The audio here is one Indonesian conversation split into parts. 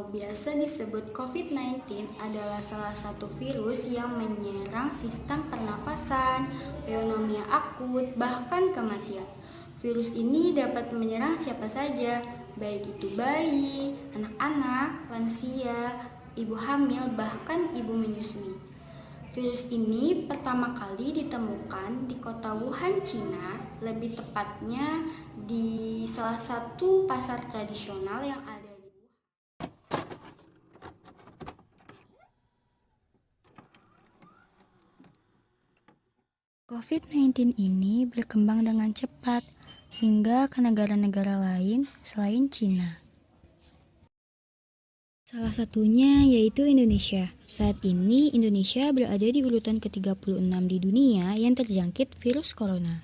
atau biasa disebut COVID-19 adalah salah satu virus yang menyerang sistem pernafasan, pneumonia akut, bahkan kematian. Virus ini dapat menyerang siapa saja, baik itu bayi, anak-anak, lansia, ibu hamil, bahkan ibu menyusui. Virus ini pertama kali ditemukan di kota Wuhan, Cina, lebih tepatnya di salah satu pasar tradisional yang ada di Wuhan. COVID-19 ini berkembang dengan cepat hingga ke negara-negara lain selain Cina. Salah satunya yaitu Indonesia. Saat ini Indonesia berada di urutan ke-36 di dunia yang terjangkit virus corona.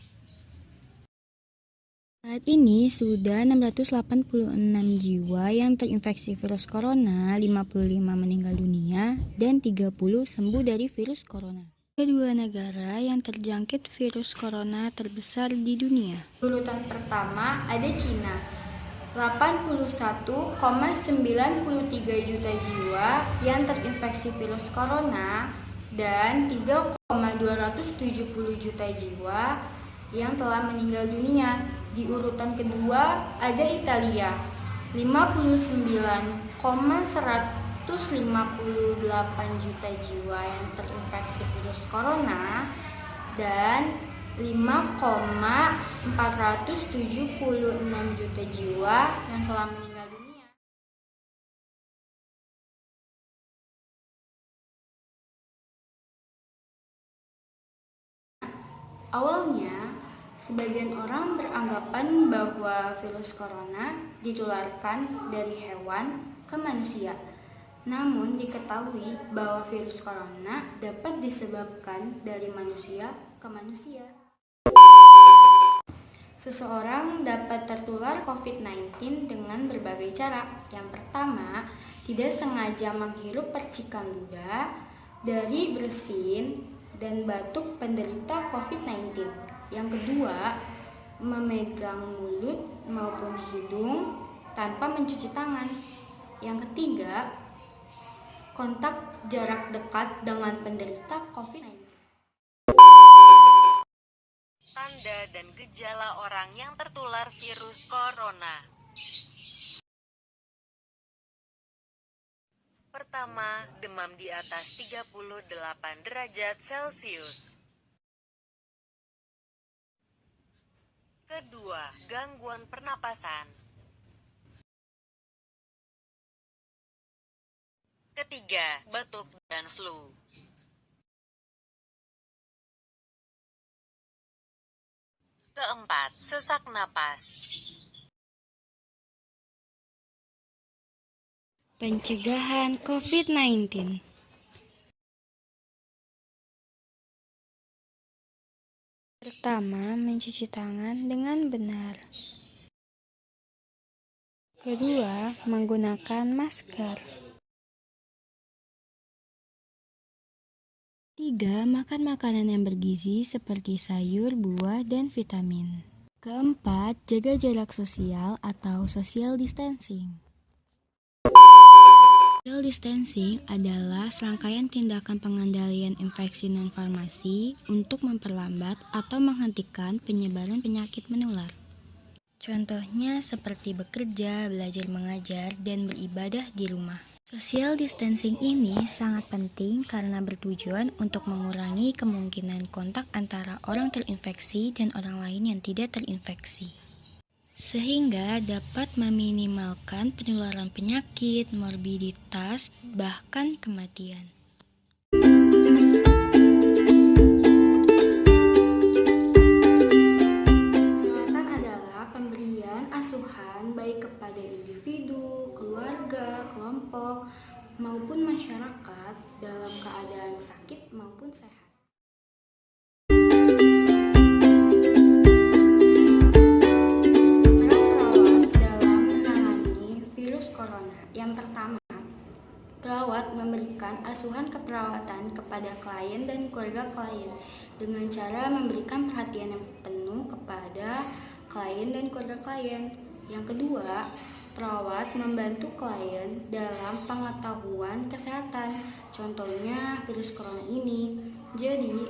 Saat ini sudah 686 jiwa yang terinfeksi virus corona, 55 meninggal dunia, dan 30 sembuh dari virus corona. Kedua negara yang terjangkit virus corona terbesar di dunia. Urutan pertama ada Cina, 81,93 juta jiwa yang terinfeksi virus corona dan 3,270 juta jiwa yang telah meninggal dunia. Di urutan kedua ada Italia, 59,158 juta jiwa yang terinfeksi virus corona dan 5,476 juta jiwa yang telah meninggal dunia. Awalnya, sebagian orang beranggapan bahwa virus corona ditularkan dari hewan ke manusia. Namun diketahui bahwa virus corona dapat disebabkan dari manusia ke manusia. Seseorang dapat tertular COVID-19 dengan berbagai cara. Yang pertama, tidak sengaja menghirup percikan ludah dari bersin dan batuk penderita COVID-19. Yang kedua, memegang mulut maupun hidung tanpa mencuci tangan. Yang ketiga, kontak jarak dekat dengan penderita COVID-19. Tanda dan gejala orang yang tertular virus corona. Pertama, demam di atas 38 derajat Celcius. Kedua, gangguan pernapasan. Ketiga, batuk dan flu. Keempat, sesak napas. Pencegahan COVID-19. Pertama, mencuci tangan dengan benar. Kedua, menggunakan masker. Tiga, makan makanan yang bergizi seperti sayur, buah, dan vitamin. Keempat, jaga jarak sosial atau social distancing. Social distancing adalah serangkaian tindakan pengendalian infeksi non-farmasi untuk memperlambat atau menghentikan penyebaran penyakit menular. Contohnya seperti bekerja, belajar mengajar, dan beribadah di rumah. Social distancing ini sangat penting karena bertujuan untuk mengurangi kemungkinan kontak antara orang terinfeksi dan orang lain yang tidak terinfeksi, sehingga dapat meminimalkan penularan penyakit, morbiditas, bahkan kematian. Perawatan adalah pemberian asuhan baik kepada individu, keluarga, kelompok, maupun masyarakat dalam keadaan sakit maupun sehat. Peran perawat dalam menangani virus corona. Yang pertama, perawat memberikan asuhan keperawatan kepada klien dan keluarga klien dengan cara memberikan perhatian yang penuh kepada klien dan keluarga klien. Yang kedua, Perawat membantu klien dalam pengetahuan kesehatan, contohnya virus corona ini. Jadi,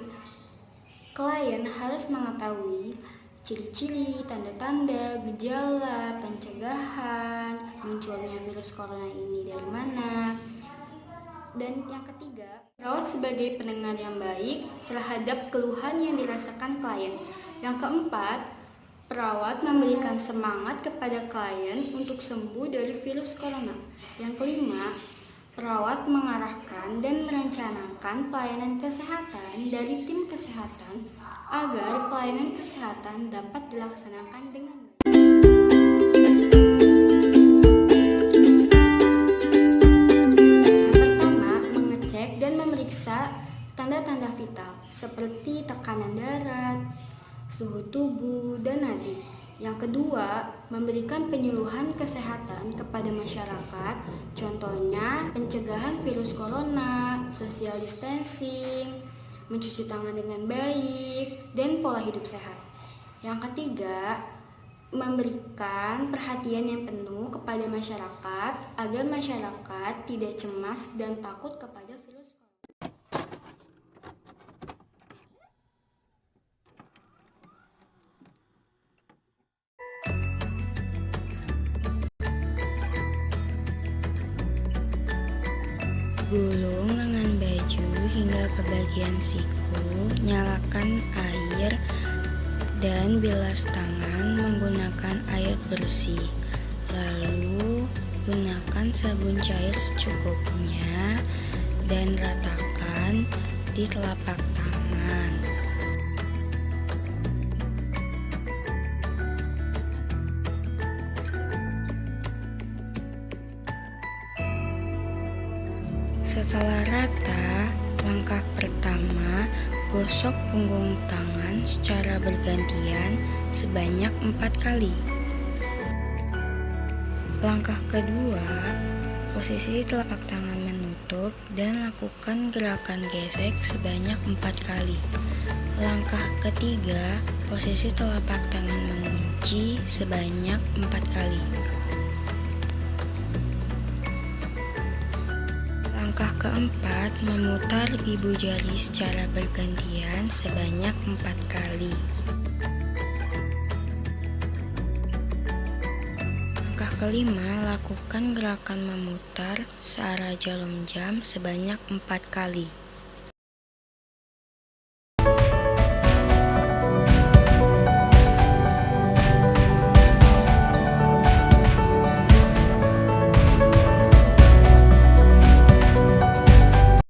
klien harus mengetahui ciri-ciri, tanda-tanda, gejala, pencegahan, munculnya virus corona ini dari mana. Dan yang ketiga, perawat sebagai pendengar yang baik terhadap keluhan yang dirasakan klien. Yang keempat, perawat memberikan semangat kepada klien untuk sembuh dari virus corona. Yang kelima, perawat mengarahkan dan merencanakan pelayanan kesehatan dari tim kesehatan agar pelayanan kesehatan dapat dilaksanakan dengan baik. Yang pertama, mengecek dan memeriksa tanda-tanda vital seperti tekanan darah, suhu tubuh, dan nadi. Yang kedua, memberikan penyuluhan kesehatan kepada masyarakat, contohnya pencegahan virus corona, social distancing, mencuci tangan dengan baik, dan pola hidup sehat. Yang ketiga, memberikan perhatian yang penuh kepada masyarakat agar masyarakat tidak cemas dan takut kepada virus corona. Gulung lengan baju hingga ke bagian siku, nyalakan air dan bilas tangan menggunakan air bersih. Lalu gunakan sabun cair secukupnya dan ratakan di telapak tangan. Setelah rata, langkah pertama, gosok punggung tangan secara bergantian sebanyak 4 kali. Langkah kedua, posisi telapak tangan menutup dan lakukan gerakan gesek sebanyak 4 kali. Langkah ketiga, posisi telapak tangan mengunci sebanyak 4 kali. Langkah keempat, memutar ibu jari secara bergantian sebanyak 4 kali. Langkah kelima, lakukan gerakan memutar searah jarum jam sebanyak 4 kali.